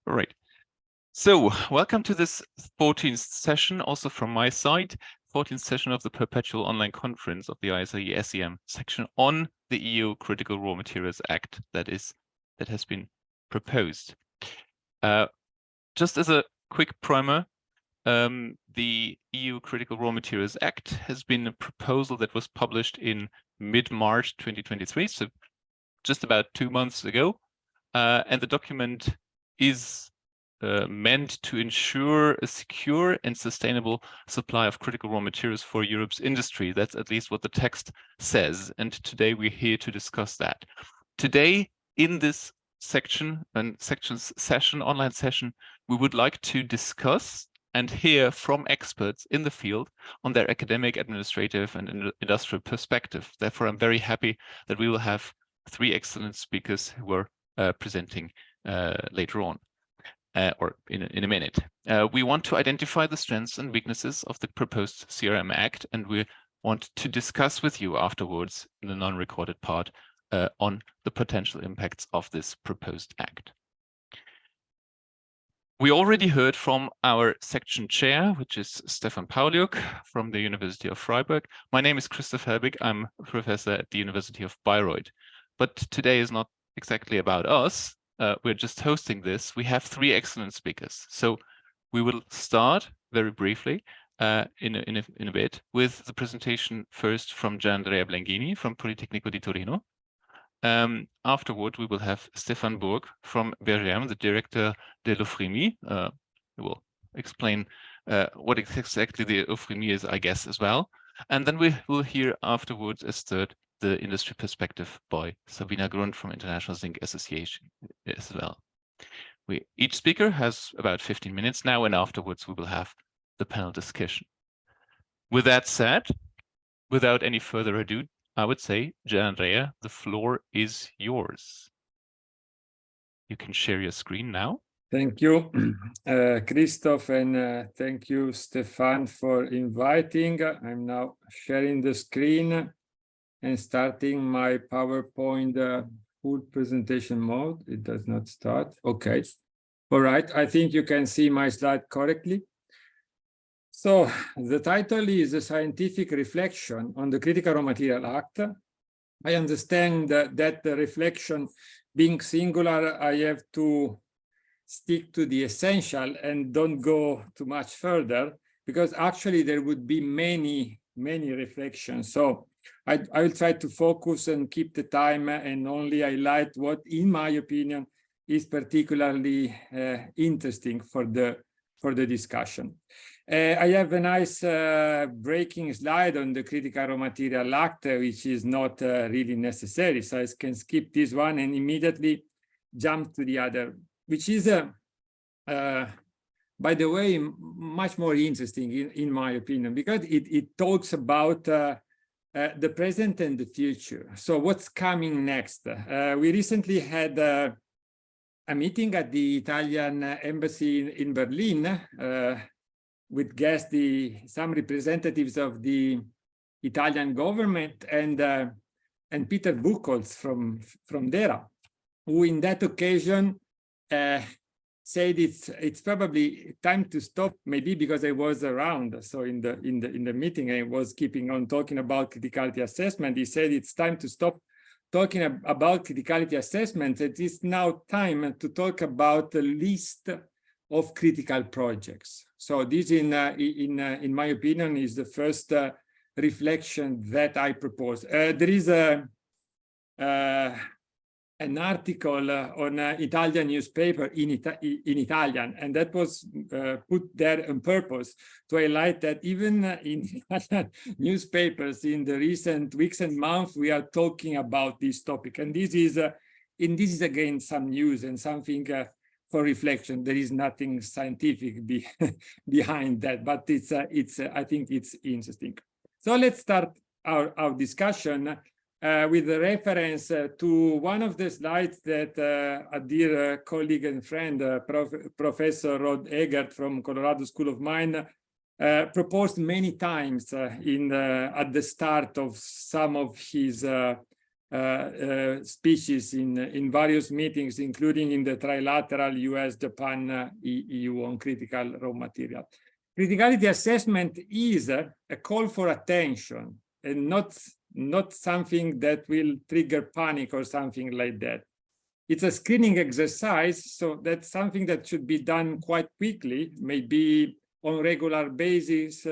All right. So welcome to this 14th session, also from my side, 14th session of the Perpetual online conference of the ISIE SEM section on the EU Critical Raw Materials Act that has been proposed. Just as a quick primer, the EU Critical Raw Materials Act has been a proposal that was published in mid-March 2023, so just about 2 months ago, and the document is meant to ensure a secure and sustainable supply of critical raw materials for Europe's industry. That's at least what the text says. And today we're here to discuss that. Today, in this online session, we would like to discuss and hear from experts in the field on their academic, administrative, and industrial perspective. Therefore, I'm very happy that we will have 3 excellent speakers who are presenting later on. Or in a minute. We want to identify the strengths and weaknesses of the proposed CRM Act, and we want to discuss with you afterwards in the non-recorded part on the potential impacts of this proposed act. We already heard from our section chair, which is Stefan Pauliuk from the University of Freiburg. My name is Christoph Helbig. I'm a professor at the University of Bayreuth. But today is not exactly about us. We're just hosting this. We have 3 excellent speakers. So we will start very briefly in a bit with the presentation first from Gianandrea Blengini from Politecnico di Torino. Afterward, we will have Stefan Burg from BRGM, the director de l'Euphremie. He will explain what exactly the Euphremie is, I guess, as well. And then we will hear afterwards as third the industry perspective by Sabina Grund from International Zinc Association as well. Each speaker has about 15 minutes now, and afterwards we will have the panel discussion. With that said, without any further ado, I would say, Gianandrea, the floor is yours. You can share your screen now. Thank you, Christoph, and thank you, Stefan, for inviting. I'm now sharing the screen and starting my PowerPoint full presentation mode. It does not start. Okay. All right. I think you can see my slide correctly. So the title is a scientific reflection on the Critical Raw Material Act. I understand that the reflection being singular, I have to stick to the essential and don't go too much further, because actually there would be many reflections. So I will try to focus and keep the time and only highlight what, in my opinion, is particularly interesting for the discussion. I have a nice breaking slide on the Critical Raw Material Act, which is not really necessary. So I can skip this one and immediately jump to the other, which is, by the way, much more interesting in my opinion, because it talks about the present and the future. So what's coming next? We recently had a meeting at the Italian embassy in Berlin with guests, some representatives of the Italian government and Peter Buchholz from DERA, who in that occasion said it's probably time to stop, maybe because I was around. So in the meeting, I was keeping on talking about criticality assessment. He said it's time to stop talking about criticality assessment. It is now time to talk about the list of critical projects. So this, in my opinion, is the first reflection that I propose. There is an article on an Italian newspaper in Italian, and that was put there on purpose to highlight that even in Italian newspapers in the recent weeks and months, we are talking about this topic. And this is again some news and something for reflection. There is nothing scientific behind that, but I think it's interesting. So let's start our discussion with a reference to one of the slides that a dear colleague and friend, Professor Rod Eggert from Colorado School of Mine, proposed many times at the start of some of his speeches in various meetings, including in the trilateral US, Japan, EU on critical raw material. Criticality assessment is a call for attention and not something that will trigger panic or something like that. It's a screening exercise, so that's something that should be done quite quickly, maybe on a regular basis,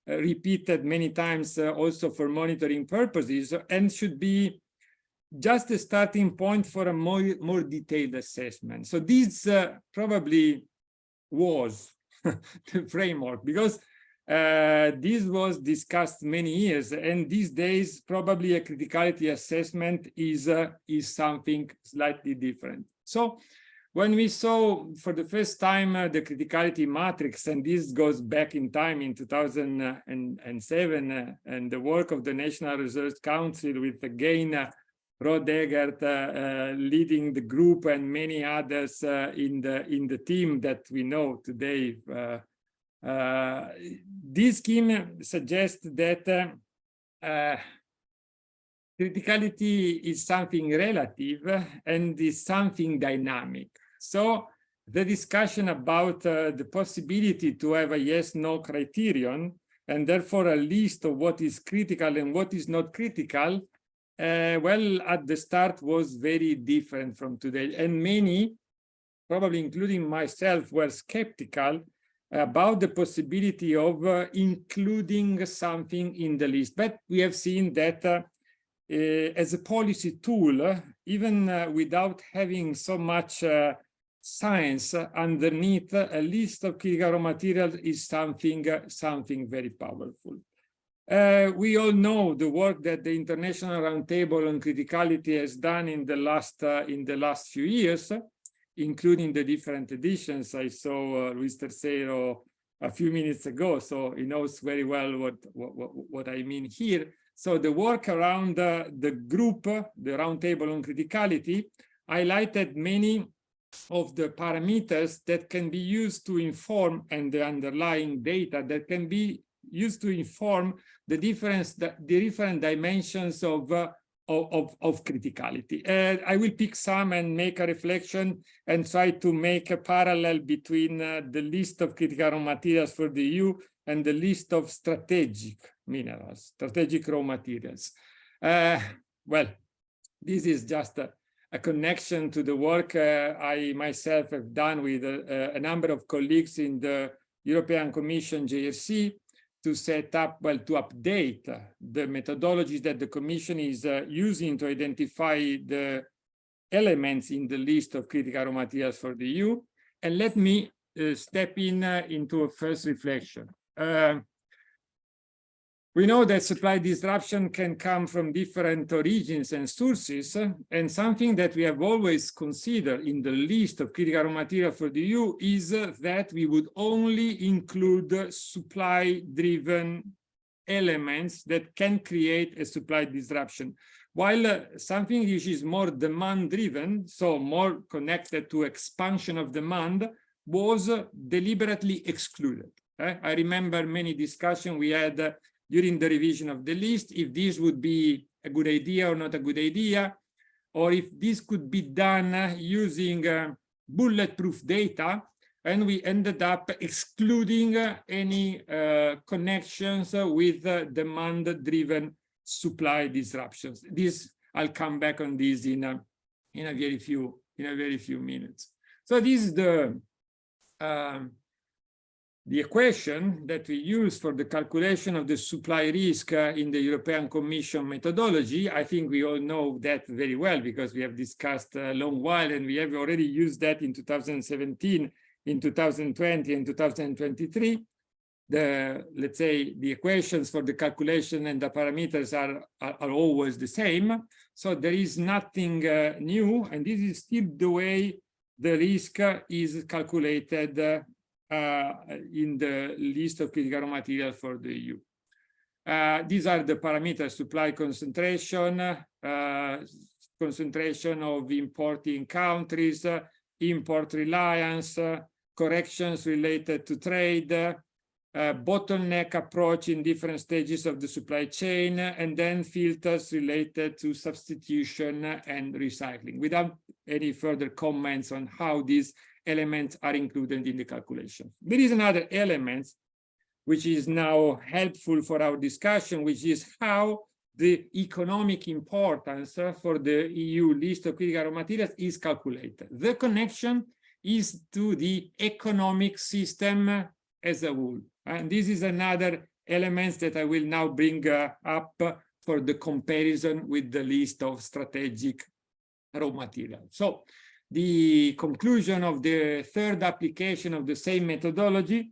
repeated many times also for monitoring purposes, and should be just a starting point for a more detailed assessment. So this probably was the framework, because this was discussed many years, and these days probably a criticality assessment is something slightly different. So when we saw for the first time the criticality matrix, and this goes back in time in 2007, and the work of the National Research Council with again Rod Eggert leading the group and many others in the team that we know today. This scheme suggests that criticality is something relative and is something dynamic. So the discussion about the possibility to have a yes-no criterion, and therefore a list of what is critical and what is not critical, well, at the start was very different from today. And many, probably including myself, were skeptical about the possibility of including something in the list. But we have seen that as a policy tool, even without having so much science underneath, a list of critical raw materials is something very powerful. We all know the work that the International Roundtable on Criticality has done in the last few years, including the different editions. I saw Luis Tercero a few minutes ago, so he knows very well what I mean here. So the work around the group, the Roundtable on Criticality, highlighted many of the parameters that can be used to inform, and the underlying data that can be used to inform the different dimensions of criticality. I will pick some and make a reflection and try to make a parallel between the list of critical raw materials for the EU and the list of strategic minerals, strategic raw materials. Well, this is just a connection to the work I myself have done with a number of colleagues in the European Commission JRC to set up, well, to update the methodologies that the Commission is using to identify the elements in the list of critical raw materials for the EU. And let me step into a first reflection. We know that supply disruption can come from different origins and sources, and something that we have always considered in the list of critical raw material for the EU is that we would only include supply-driven elements that can create a supply disruption, while something which is more demand-driven, so more connected to expansion of demand, was deliberately excluded. I remember many discussions we had during the revision of the list, if this would be a good idea or not a good idea, or if this could be done using bulletproof data, and we ended up excluding any connections with demand-driven supply disruptions. This, I'll come back on this in a very few minutes. So this is the equation that we use for the calculation of the supply risk in the European Commission methodology. I think we all know that very well because we have discussed a long while, and we have already used that in 2017, in 2020, and 2023. Let's say the equations for the calculation and the parameters are always the same. So there is nothing new, and this is still the way the risk is calculated in the list of critical raw materials for the EU. These are the parameters: supply concentration, concentration of importing countries, import reliance, corrections related to trade, bottleneck approach in different stages of the supply chain, and then filters related to substitution and recycling, without any further comments on how these elements are included in the calculation. There is another element which is now helpful for our discussion, which is how the economic importance for the EU list of critical raw materials is calculated. The connection is to the economic system as a whole. And this is another element that I will now bring up for the comparison with the list of strategic raw materials. So the conclusion of the third application of the same methodology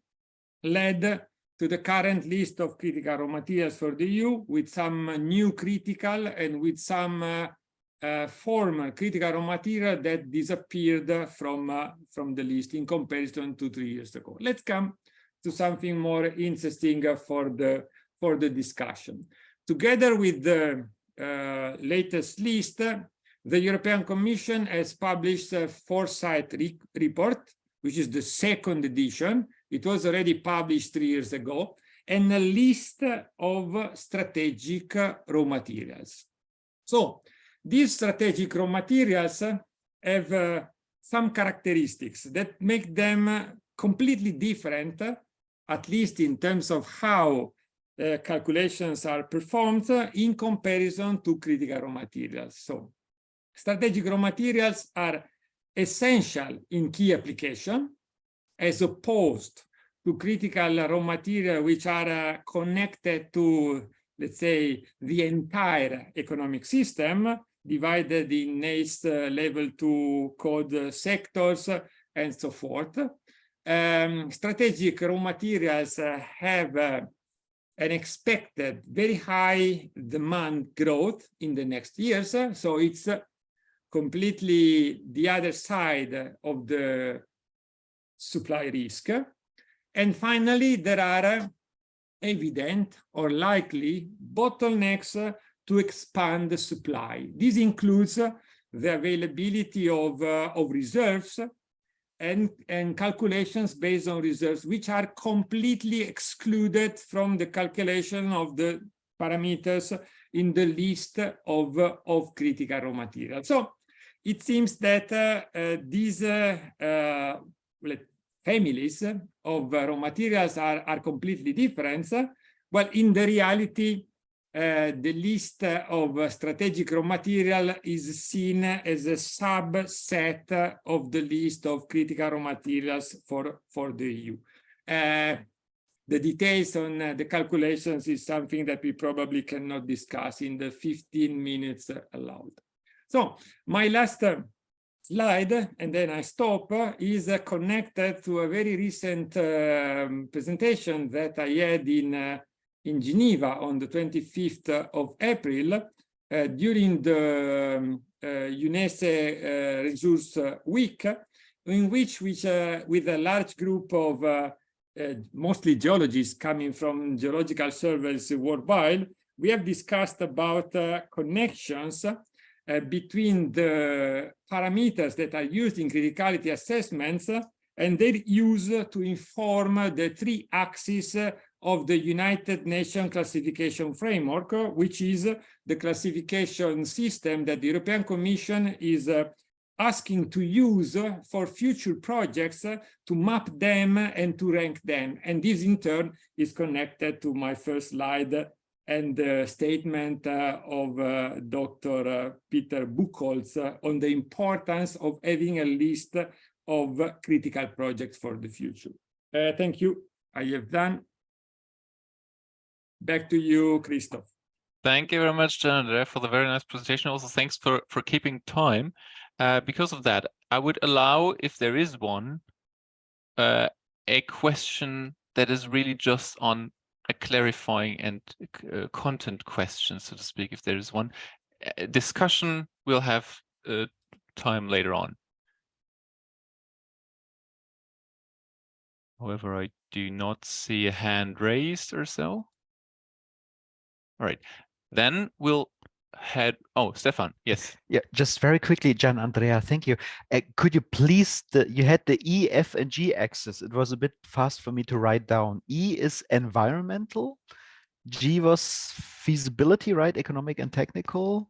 led to the current list of critical raw materials for the EU, with some new critical and with some former critical raw material that disappeared from the list in comparison to 3 years ago. Let's come to something more interesting for the discussion. Together with the latest list, the European Commission has published a foresight report, which is the second edition. It was already published 3 years ago, and a list of strategic raw materials. So these strategic raw materials have some characteristics that make them completely different, at least in terms of how calculations are performed in comparison to critical raw materials. So strategic raw materials are essential in key application, as opposed to critical raw material which are connected to, let's say, the entire economic system, divided in NACE level 2 code sectors and so forth. Strategic raw materials have an expected very high demand growth in the next years, so it's completely the other side of the supply risk. And finally, there are evident or likely bottlenecks to expand the supply. This includes the availability of reserves and calculations based on reserves, which are completely excluded from the calculation of the parameters in the list of critical raw materials. So it seems that these families of raw materials are completely different. Well, in the reality, the list of strategic raw material is seen as a subset of the list of critical raw materials for the EU. The details on the calculations is something that we probably cannot discuss in the 15 minutes allowed. So my last slide, and then I stop, is connected to a very recent presentation that I had in Geneva on the 25th of April during the UNESE Resource Week, in which with a large group of mostly geologists coming from geological surveys worldwide, we have discussed about connections between the parameters that are used in criticality assessments and their use to inform the 3 axes of the United Nations classification framework, which is the classification system that the European Commission is asking to use for future projects to map them and to rank them. And this in turn is connected to my first slide and the statement of Dr. Peter Buchholz on the importance of having a list of critical projects for the future. Thank you. I have done. Back to you, Christoph. Thank you very much, Gian, for the very nice presentation. Also, thanks for keeping time. Because of that, I would allow, if there is one, a question that is really just on a clarifying and content question, so to speak, if there is one. Discussion, we'll have time later on. However, I do not see a hand raised or so. All right, then we'll had, oh, Stefan, yes. Yeah, just very quickly, Gian Andrea, thank you. Could you please, you had the E, F, and G axis. It was a bit fast for me to write down. E is environmental. G was feasibility, right? Economic and technical.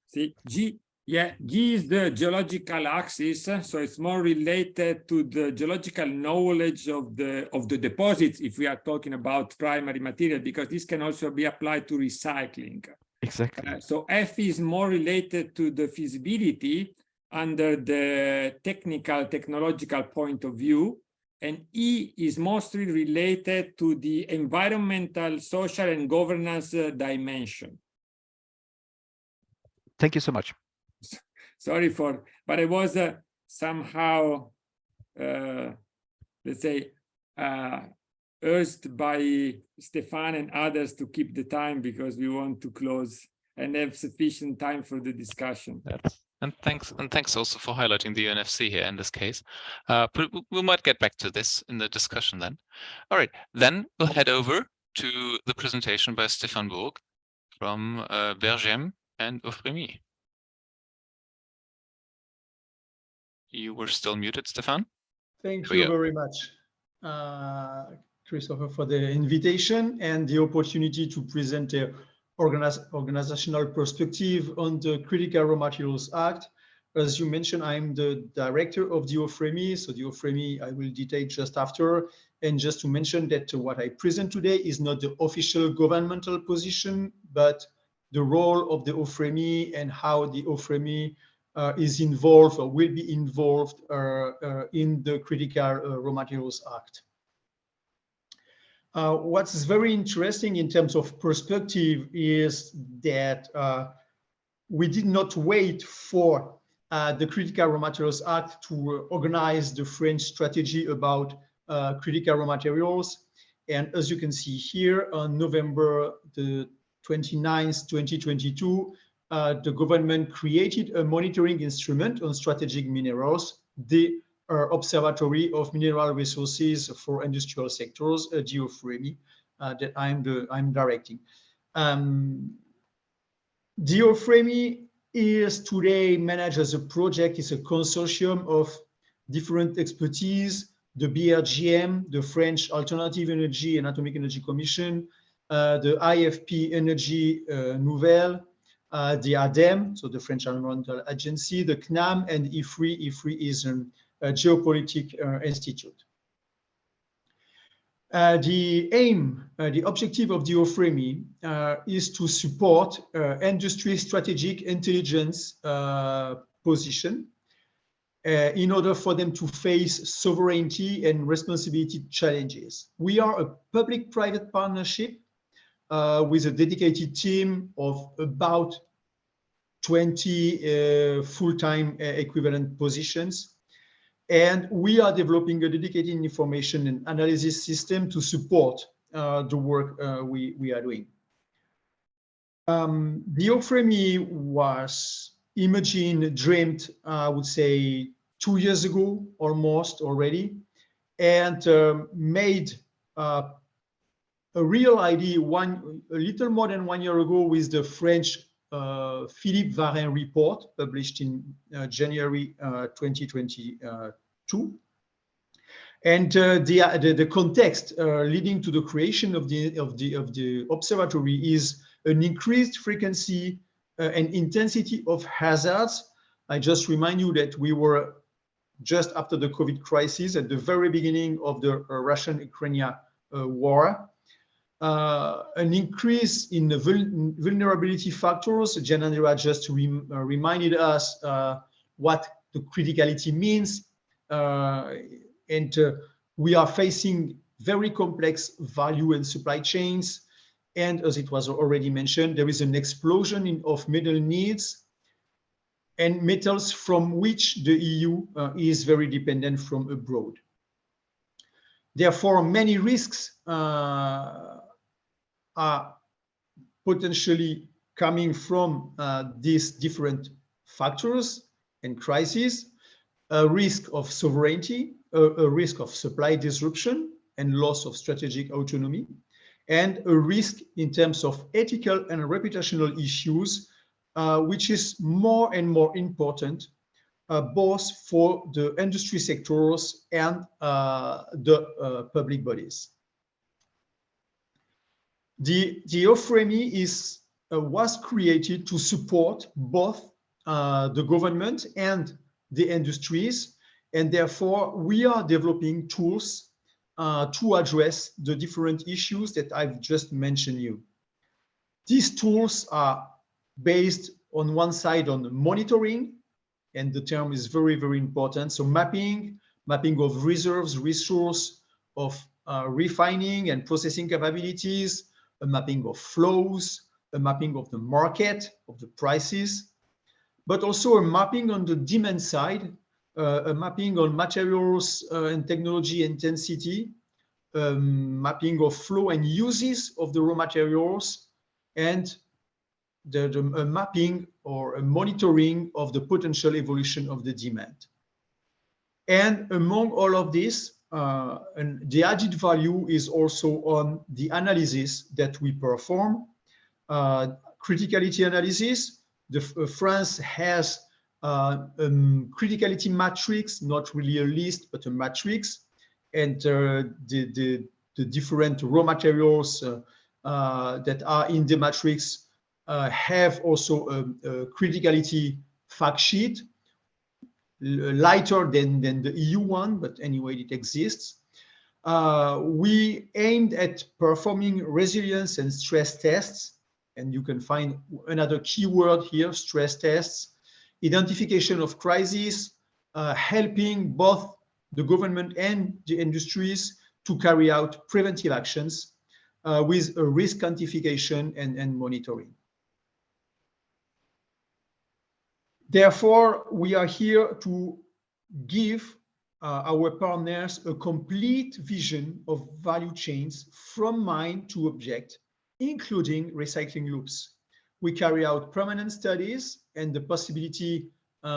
See, G is the geological axis, so it's more related to the geological knowledge of the deposits if we are talking about primary material, because this can also be applied to recycling. Exactly. So F is more related to the feasibility under the technological point of view, and E is mostly related to the environmental, social, and governance dimension. Thank you so much. Sorry but I was somehow, let's say, urged by Stefan and others to keep the time because we want to close and have sufficient time for the discussion. And thanks also for highlighting the UNFC here in this case. But we might get back to this in the discussion then. All right, then we'll head over to the presentation by Stefan Burg from Bergem and Euphremi. You were still muted, Stefan. Thank you very much, Christopher, for the invitation and the opportunity to present a organizational perspective on the Critical Raw Materials Act. As you mentioned, I'm the director of the Euphremi, so the Euphremi I will detail just after. And just to mention that what I present today is not the official governmental position, but the role of the Euphremi and how the Euphremi is involved or will be involved in the Critical Raw Materials Act. What's very interesting in terms of perspective is that we did not wait for the Critical Raw Materials Act to organize the French strategy about critical raw materials. And as you can see here, on November the 29th, 2022, the government created a monitoring instrument on strategic minerals, the Observatory of Mineral Resources for Industrial Sectors, Euphremi, that I'm directing. Euphremi is today managed as a project. It's a consortium of different expertise, the BRGM, the French Alternative Energy and Atomic Energy Commission, the IFP Energy Nouvelle, the ADEME, so the French Environmental Agency, the CNAM, and IFRI. IFRI is a geopolitical institute. The aim, the objective of the Euphremi is to support industry strategic intelligence position in order for them to face sovereignty and responsibility challenges. We are a public-private partnership with a dedicated team of about 20 full-time equivalent positions. And we are developing a dedicated information and analysis system to support the work we are doing. The Euphremi was imagined, dreamed, I would say, 2 years ago, almost already, and made a real idea a little more than 1 year ago with the French Philippe Varin report published in January 2022. And the context leading to the creation of the observatory is an increased frequency and intensity of hazards. I just remind you that we were just after the COVID crisis at the very beginning of the Russian-Ukrainian war. An increase in the vulnerability factors. Gianandrea just reminded us what the criticality means. And we are facing very complex value and supply chains. And as it was already mentioned, there is an explosion of metal needs and metals from which the EU is very dependent from abroad. Therefore, many risks are potentially coming from these different factors and crises: a risk of sovereignty, a risk of supply disruption and loss of strategic autonomy, and a risk in terms of ethical and reputational issues which is more and more important, both for the industry sectors and the public bodies. The OFREMI was created to support both the government and the industries, and therefore we are developing tools to address the different issues that I've just mentioned you. These tools are based on one side on monitoring, and the term is very, very important. So mapping of reserves, resource, of refining and processing capabilities, a mapping of flows, a mapping of the market, of the prices, but also a mapping on the demand side, a mapping on materials and technology intensity, mapping of flow and uses of the raw materials, and a mapping or a monitoring of the potential evolution of the demand. And among all of this, and the added value is also on the analysis that we perform. Criticality analysis. France has criticality matrix, not really a list, but a matrix, and the different raw materials that are in the matrix have also a criticality fact sheet, lighter than the EU one, but anyway, it exists. We aimed at performing resilience and stress tests, and you can find another keyword here, stress tests, identification of crises, helping both the government and the industries to carry out preventive actions with a risk quantification and monitoring. Therefore, we are here to give our partners a complete vision of value chains from mine to object, including recycling loops. We carry out permanent studies and the possibility we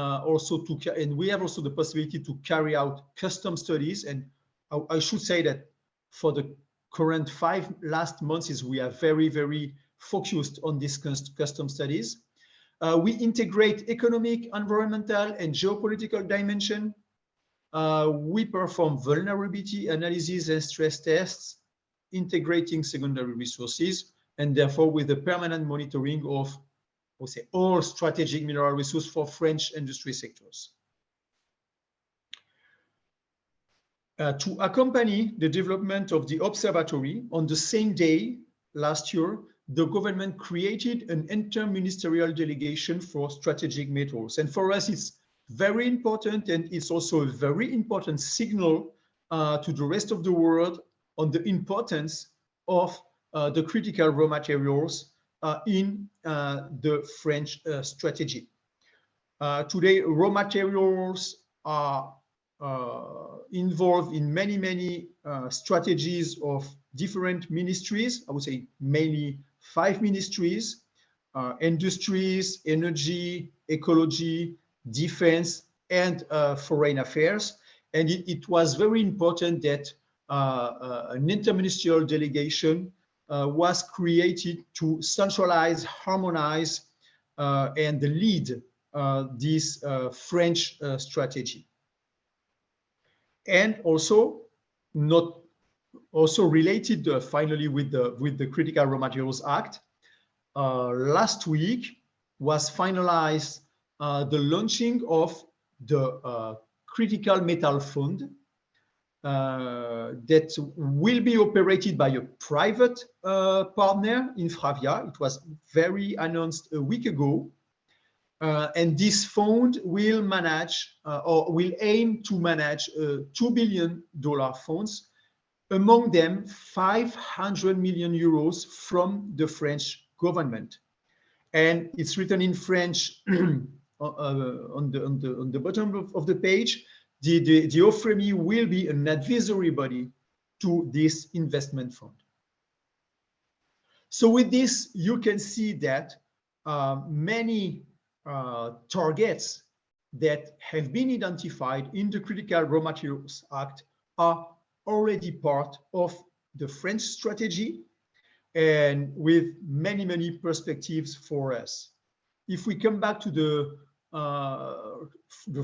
have also the possibility to carry out custom studies. And I should say that for the current last 5 months, we are very, very focused on these custom studies. We integrate economic, environmental, and geopolitical dimension. We perform vulnerability analysis and stress tests, integrating secondary resources, and therefore with the permanent monitoring of, all strategic mineral resources for French industry sectors. To accompany the development of the observatory, on the same day last year, the government created an interministerial delegation for strategic metals. And for us, it's very important, and it's also a very important signal to the rest of the world on the importance of the critical raw materials in the French strategy. Today, raw materials are involved in many strategies of different ministries. I would say mainly 5 ministries: industries, energy, ecology, defense, and foreign affairs. And it was very important that an interministerial delegation was created to centralize, harmonize, and lead this French strategy. And also, related finally with the Critical Raw Materials Act, last week was finalized the launching of the Critical Metal Fund that will be operated by a private partner, Infravia. It was very announced a week ago. And this fund will manage or will aim to manage $2 billion funds, among them 500 million euros from the French government. And it's written in French on the bottom of the page. The OFREMI will be an advisory body to this investment fund. So with this, you can see that many targets that have been identified in the Critical Raw Materials Act are already part of the French strategy, and with many perspectives for us. if we come back to the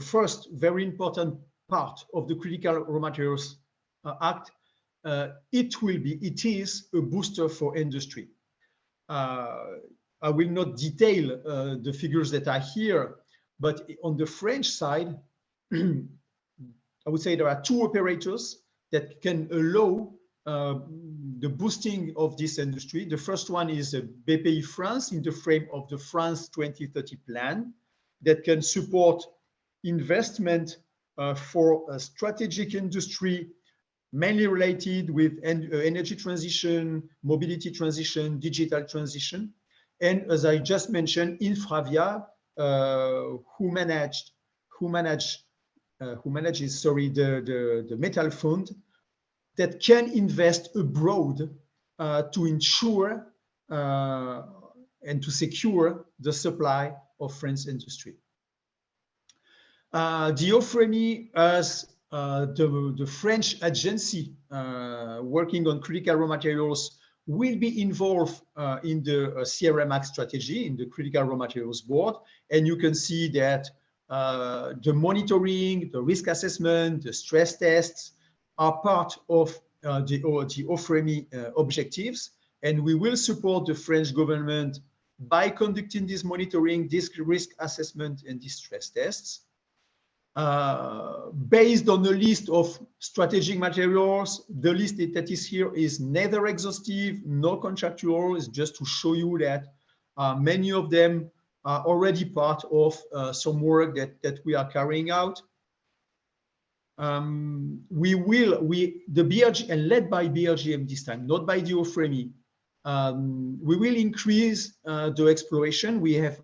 first very important part of the Critical Raw Materials Act, it is a booster for industry. I will not detail the figures that are here, but on the French side, I would say there are two operators that can allow the boosting of this industry. The first one is BPI France in the frame of the France 2030 plan that can support investment for a strategic industry mainly related with energy transition, mobility transition, digital transition. And as I just mentioned, Infravia, who manages the metal fund that can invest abroad to ensure and to secure the supply of French industry. The OFREMI as the French agency working on critical raw materials will be involved in the CRM Act strategy, in the Critical Raw Materials Board. And you can see that the monitoring, the risk assessment, the stress tests are part of the OFREMI objectives. And we will support the French government by conducting this monitoring, this risk assessment, and these stress tests. Based on a list of strategic materials, the list that is here is neither exhaustive nor contractual. It's just to show you that many of them are already part of some work that we are carrying out. The BRG, and led by BRGM this time, not by the OFREMI, we will increase the exploration. We have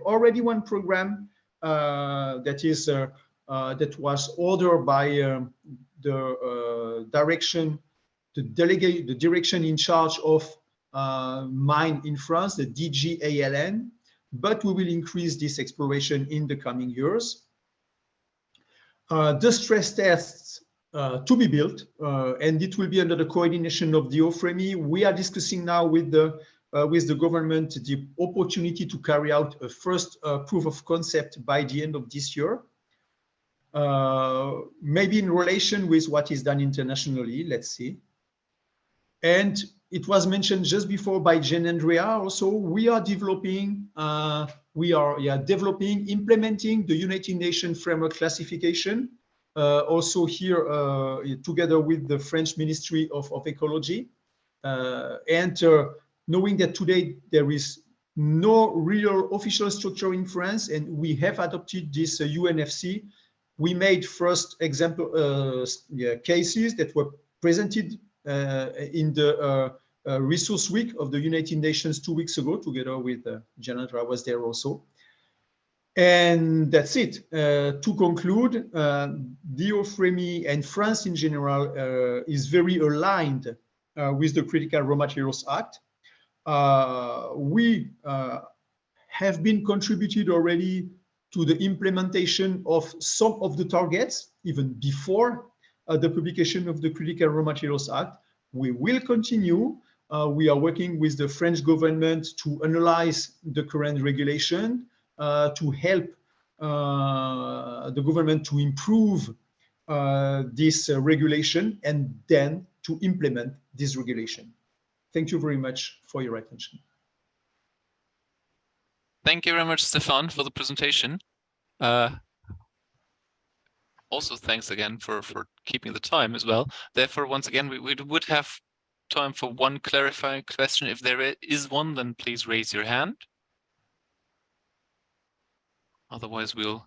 already one program that was ordered by the direction in charge of mine in France, the DGALN, but we will increase this exploration in the coming years. The stress tests to be built, and it will be under the coordination of the OFREMI. We are discussing now with the government the opportunity to carry out a first proof of concept by the end of this year. Maybe in relation with what is done internationally, let's see. And it was mentioned just before by Jen Andrea also, we are developing, implementing the United Nations Framework Classification, also here together with the French Ministry of Ecology. Knowing that today there is no real official structure in France and we have adopted this UNFC, we made first example cases that were presented in the Resource Week of the United Nations 2 weeks ago, together with Janandra. I was there also. And that's it. To conclude, the OFREMI and France in general is very aligned with the Critical Raw Materials Act. We have been contributed already to the implementation of some of the targets, even before the publication of the Critical Raw Materials Act. We will continue. We are working with the French government to analyze the current regulation, to help the government to improve this regulation and then to implement this regulation. Thank you very much for your attention. Thank you very much, Stefan, for the presentation. Also, thanks again for keeping the time as well. Therefore, once again, we would have time for one clarifying question. If there is one, then please raise your hand. Otherwise, we'll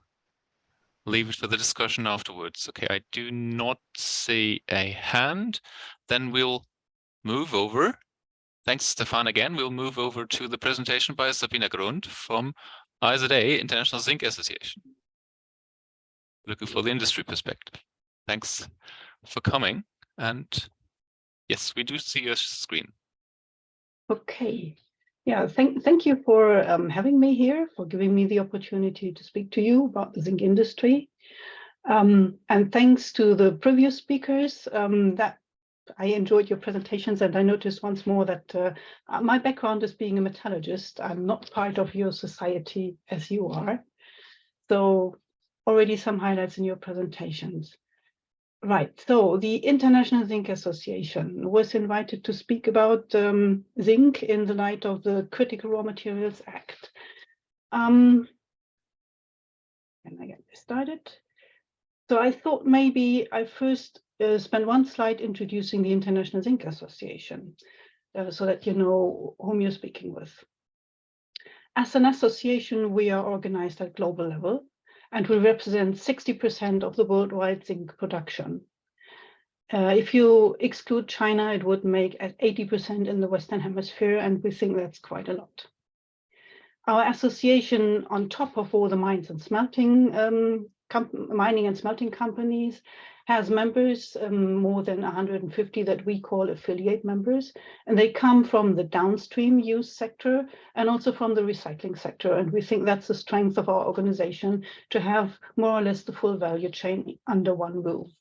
leave it for the discussion afterwards. Okay, I do not see a hand. Then we'll move over. Thanks, Stefan, again. We'll move over to the presentation by Sabina Grund from IZA, International Zinc Association. Looking for the industry perspective. Thanks for coming. And yes, we do see your screen. Okay. Yeah, thank you for having me here, for giving me the opportunity to speak to you about the zinc industry. And thanks to the previous speakers that I enjoyed your presentations, and I noticed once more that my background is being a metallurgist. I'm not part of your society as you are. So already some highlights in your presentations. Right, so the International Zinc Association was invited to speak about zinc in the light of the Critical Raw Materials Act. Can I get this started? So I thought maybe I first spend one slide introducing the International Zinc Association so that you know whom you're speaking with. As an association, we are organized at global level, and we represent 60% of the worldwide zinc production. If you exclude China, it would make 80% in the Western Hemisphere, and we think that's quite a lot. Our association, on top of all the mines and smelting, mining and smelting companies, has members, more than 150 that we call affiliate members, and they come from the downstream use sector and also from the recycling sector. And we think that's the strength of our organization, to have more or less the full value chain under one roof.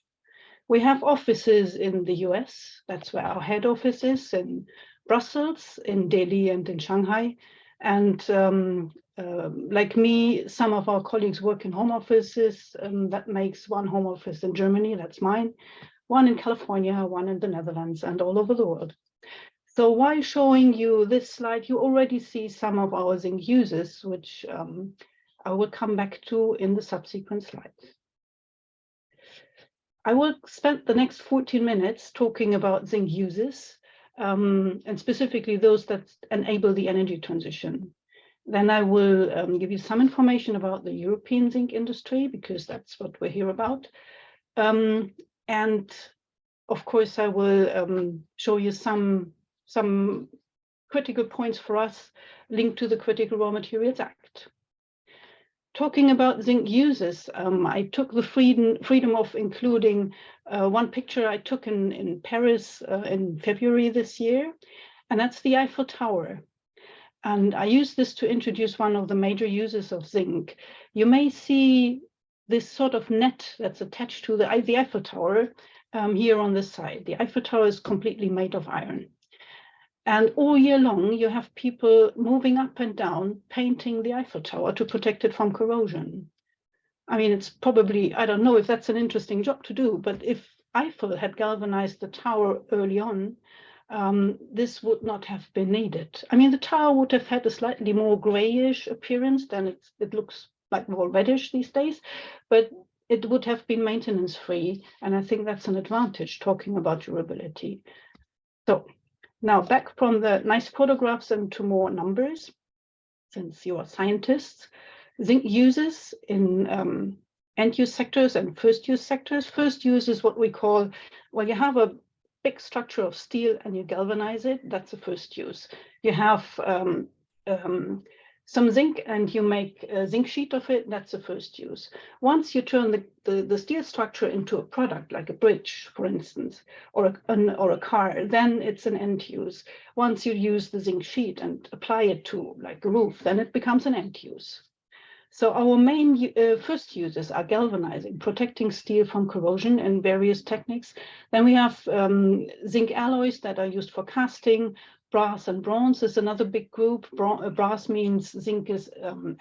We have offices in the US, that's where our head office is, in Brussels, in Delhi, and in Shanghai. And like me, some of our colleagues work in home offices. That makes one home office in Germany, that's mine, one in California, one in the Netherlands, and all over the world. So while showing you this slide, you already see some of our zinc uses, which I will come back to in the subsequent slides. I will spend the next 14 minutes talking about zinc uses, and specifically those that enable the energy transition. Then I will give you some information about the European zinc industry, because that's what we're here about. And of course, I will show you some critical points for us linked to the Critical Raw Materials Act. Talking about zinc uses, I took the freedom of including one picture I took in Paris in February this year, and that's the Eiffel Tower. And I use this to introduce one of the major uses of zinc. You may see this sort of net that's attached to the Eiffel Tower here on this side. The Eiffel Tower is completely made of iron. And all year long, you have people moving up and down, painting the Eiffel Tower to protect it from corrosion. I mean, it's probably, I don't know if that's an interesting job to do, but if Eiffel had galvanized the tower early on, this would not have been needed. I mean, the tower would have had a slightly more grayish appearance than it looks like more reddish these days, but it would have been maintenance free. And I think that's an advantage talking about durability. So now back from the nice photographs and to more numbers, since you are scientists. Zinc uses in end-use sectors and first-use sectors. First use is what we call, well, you have a big structure of steel and you galvanize it, that's the first use. You have some zinc and you make a zinc sheet of it, that's the first use. Once you turn the steel structure into a product, like a bridge, for instance, or a car, then it's an end use. Once you use the zinc sheet and apply it to like a roof, then it becomes an end use. So our main first uses are galvanizing, protecting steel from corrosion in various techniques. Then we have zinc alloys that are used for casting. Brass and bronze is another big group. Brass means zinc is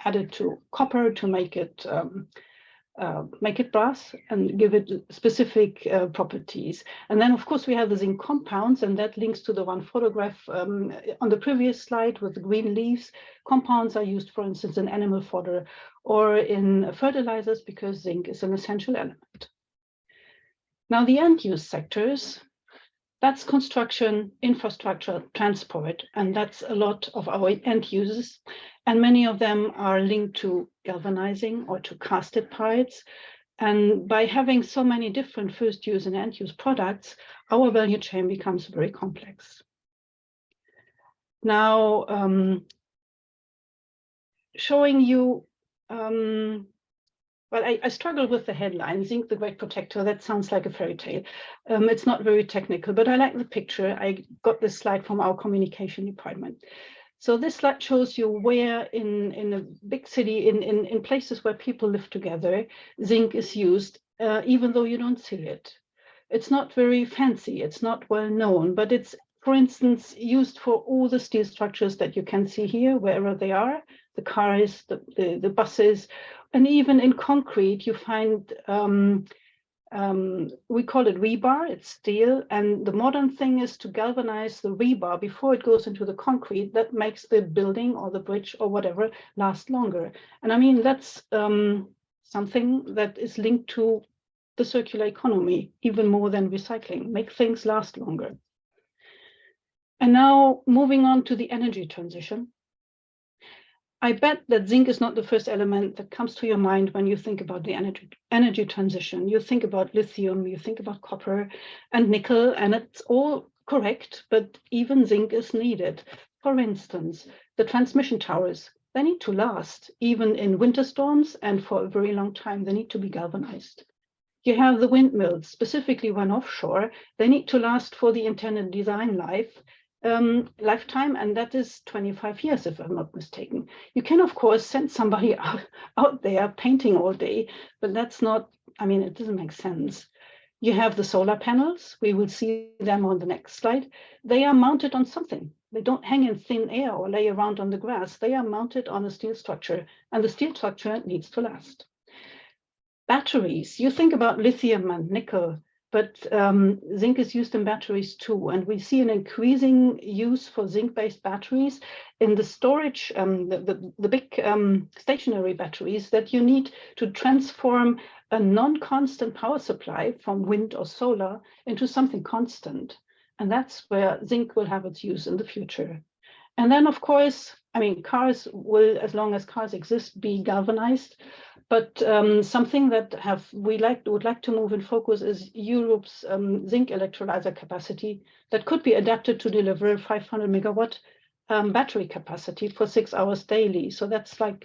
added to copper to make it brass and give it specific properties. And then, of course, we have the zinc compounds, and that links to the one photograph on the previous slide with the green leaves. Compounds are used, for instance, in animal fodder or in fertilizers because zinc is an essential element. Now, the end-use sectors, that's construction, infrastructure, transport, and that's a lot of our end users. And many of them are linked to galvanizing or to casted parts. And by having so many different first use and end use products, our value chain becomes very complex. Now, showing you, well, I struggle with the headline, Zinc, the Great Protector. That sounds like a fairy tale. It's not very technical, but I like the picture. I got this slide from our communication department. So this slide shows you where in a big city, in places where people live together, zinc is used, even though you don't see it. It's not very fancy, it's not well known, but it's, for instance, used for all the steel structures that you can see here, wherever they are, the cars, the buses, and even in concrete, you find, we call it rebar, it's steel, and the modern thing is to galvanize the rebar before it goes into the concrete. That makes the building or the bridge or whatever last longer. And I mean, that's something that is linked to the circular economy, even more than recycling, make things last longer. And now moving on to the energy transition. I bet that zinc is not the first element that comes to your mind when you think about the energy transition. You think about lithium, you think about copper and nickel, and it's all correct, but even zinc is needed. For instance, the transmission towers, they need to last, even in winter storms, and for a very long time, they need to be galvanized. You have the windmills, specifically when offshore, they need to last for the intended design lifetime, and that is 25 years, if I'm not mistaken. You can, of course, send somebody out there painting all day, but that's not, I mean, it doesn't make sense. You have the solar panels. We will see them on the next slide. They are mounted on something. They don't hang in thin air or lay around on the grass. They are mounted on a steel structure, and the steel structure needs to last. Batteries, you think about lithium and nickel, but zinc is used in batteries too. And we see an increasing use for zinc-based batteries in the storage, the big stationary batteries that you need to transform a non-constant power supply from wind or solar into something constant. And that's where zinc will have its use in the future. And then, of course, I mean, cars will, as long as cars exist, be galvanized. But something that would like to move in focus is Europe's zinc electrolyzer capacity that could be adapted to deliver 500 megawatt battery capacity for 6 hours daily. So that's like,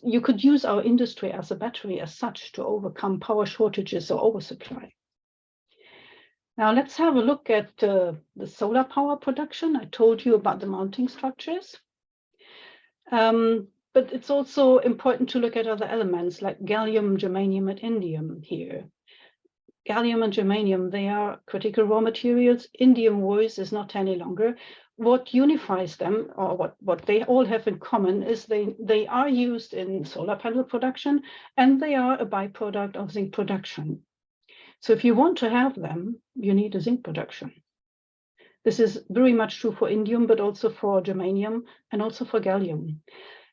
you could use our industry as a battery as such to overcome power shortages or oversupply. Now let's have a look at the solar power production. I told you about the mounting structures. But it's also important to look at other elements like gallium, germanium, and indium here. Gallium and germanium, they are critical raw materials. Indium voice is not any longer. What unifies them, or what they all have in common, is they are used in solar panel production, and they are a byproduct of zinc production. So if you want to have them, you need a zinc production. This is very much true for indium, but also for germanium and also for gallium.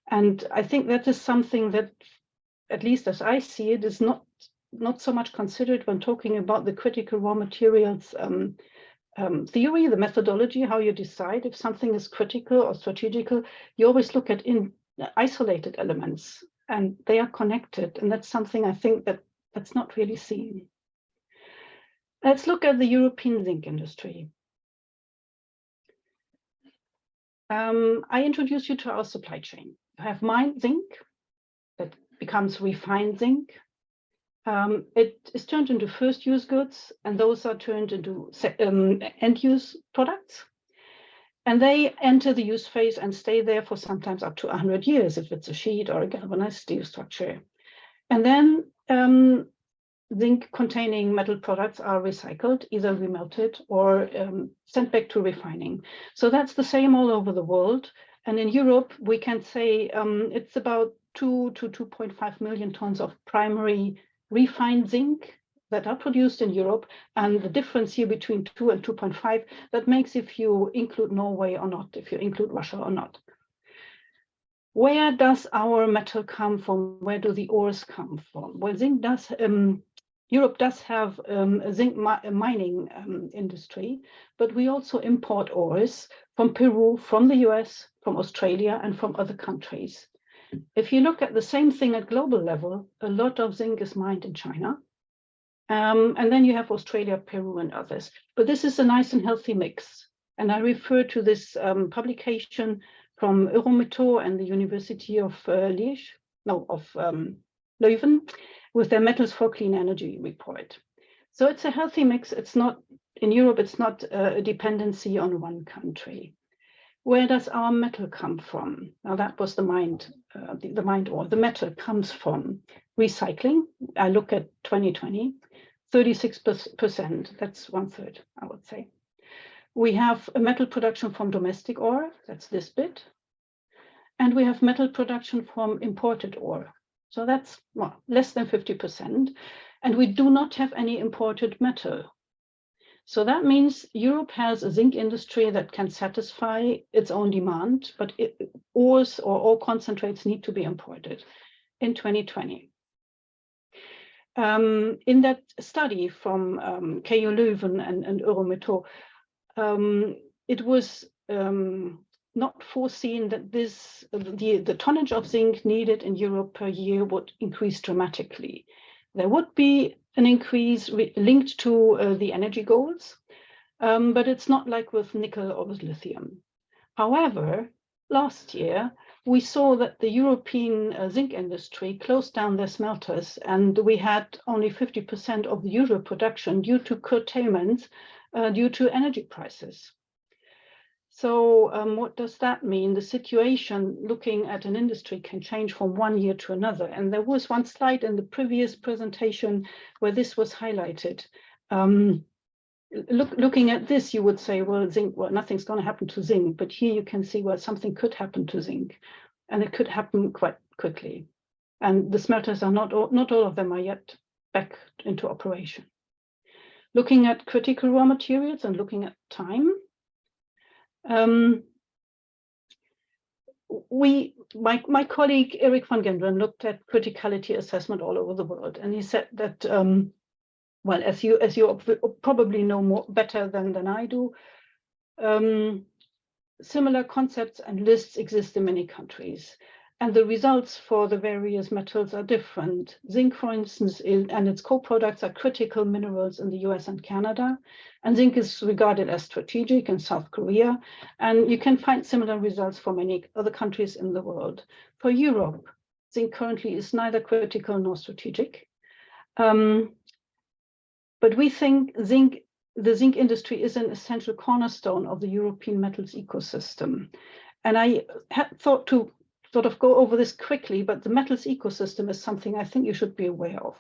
And I think that is something that, at least as I see it, is not so much considered when talking about the critical raw materials theory, the methodology, how you decide if something is critical or strategical. You always look at isolated elements, and they are connected. And that's something I think that's not really seen. Let's look at the European zinc industry. I introduce you to our supply chain. I have mined zinc that becomes refined zinc. It is turned into first use goods, and those are turned into end use products. And they enter the use phase and stay there for sometimes up to 100 years if it's a sheet or a galvanized steel structure. And then zinc containing metal products are recycled, either remelted or sent back to refining. So that's the same all over the world. And in Europe, we can say it's about 2 to 2.5 million tons of primary refined zinc that are produced in Europe. And the difference here between 2 and 2.5, that makes if you include Norway or not, if you include Russia or not. Where does our metal come from? Where do the ores come from? Well, zinc does, Europe does have a zinc mining industry, but we also import ores from Peru, from the US, from Australia, and from other countries. If you look at the same thing at global level, a lot of zinc is mined in China. And then you have Australia, Peru, and others. But this is a nice and healthy mix. And I refer to this publication from Eurometaux and the University of Leuven, with their Metals for Clean Energy report. So it's a healthy mix. It's not, in Europe, it's not a dependency on one country. Where does our metal come from? Now that was the mined ore. The metal comes from recycling. I look at 2020. 36%. That's 1/3, I would say. We have a metal production from domestic ore, that's this bit. And we have metal production from imported ore. So that's less than 50%. And we do not have any imported metal. So that means Europe has a zinc industry that can satisfy its own demand, but ores or ore concentrates need to be imported in 2020. In that study from KU Leuven and Eurometaux, it was not foreseen that the tonnage of zinc needed in Europe per year would increase dramatically. There would be an increase linked to the energy goals, but it's not like with nickel or with lithium. However, last year, we saw that the European zinc industry closed down their smelters, and we had only 50% of the usual production due to curtailments due to energy prices. So what does that mean? The situation looking at an industry can change from one year to another. And there was one slide in the previous presentation where this was highlighted. Looking at this, you would say, well, zinc, well, nothing's going to happen to zinc. But here you can see, well, something could happen to zinc. And it could happen quite quickly. And the smelters are not all of them are yet back into operation. Looking at critical raw materials and looking at time, my colleague Erik van Genderen looked at criticality assessment all over the world, and he said that, well, as you probably know better than I do, similar concepts and lists exist in many countries, and the results for the various metals are different. Zinc, for instance, and its co-products are critical minerals in the US and Canada, and zinc is regarded as strategic in South Korea, and you can find similar results for many other countries in the world. For Europe, zinc currently is neither critical nor strategic, but we think the zinc industry is an essential cornerstone of the European metals ecosystem. And I had thought to sort of go over this quickly, but the metals ecosystem is something I think you should be aware of.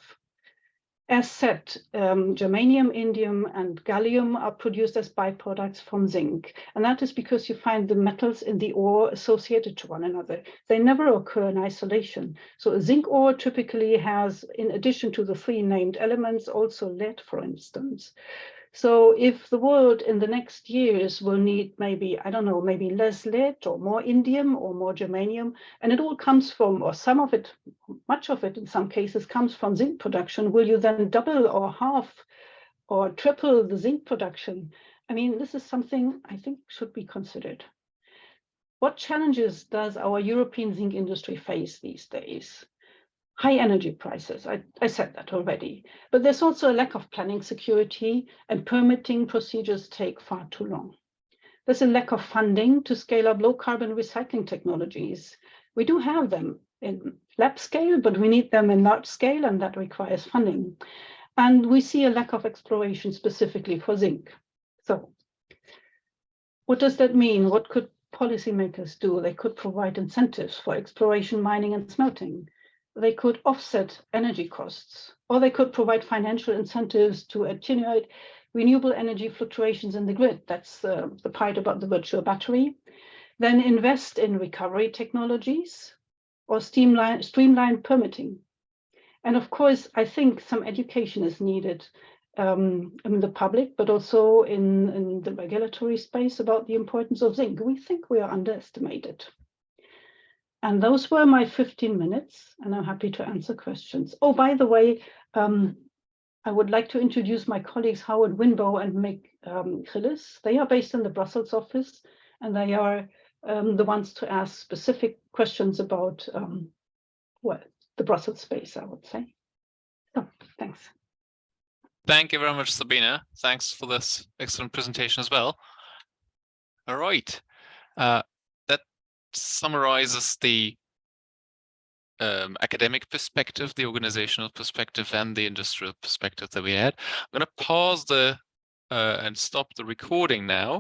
As said, germanium, indium, and gallium are produced as byproducts from zinc. And that is because you find the metals in the ore associated to one another. They never occur in isolation. So a zinc ore typically has, in addition to the three named elements, also lead, for instance. So if the world in the next years will need maybe, I don't know, maybe less lead or more indium or more germanium, and it all comes from, or some of it, much of it in some cases comes from zinc production, will you then double or half or triple the zinc production? I mean, this is something I think should be considered. What challenges does our European zinc industry face these days? High energy prices, I said that already, but there's also a lack of planning security, and permitting procedures take far too long. There's a lack of funding to scale up low carbon recycling technologies. We do have them in lab scale, but we need them in large scale, and that requires funding. And we see a lack of exploration specifically for zinc. So what does that mean? What could policymakers do? They could provide incentives for exploration, mining, and smelting. They could offset energy costs, or they could provide financial incentives to attenuate renewable energy fluctuations in the grid. That's the part about the virtual battery. Then invest in recovery technologies or streamline permitting. And of course, I think some education is needed in the public, but also in the regulatory space about the importance of zinc. We think we are underestimated. And those were my 15 minutes, and I'm happy to answer questions. Oh, by the way, I would like to introduce my colleagues Howard Winbow and Mick Gillis. They are based in the Brussels office, and they are the ones to ask specific questions about well, the Brussels space, I would say. So, thanks. Thank you very much, Sabina. Thanks for this excellent presentation as well. All right. That summarizes the academic perspective, the organizational perspective, and the industrial perspective that we had. I'm going to pause and stop the recording now.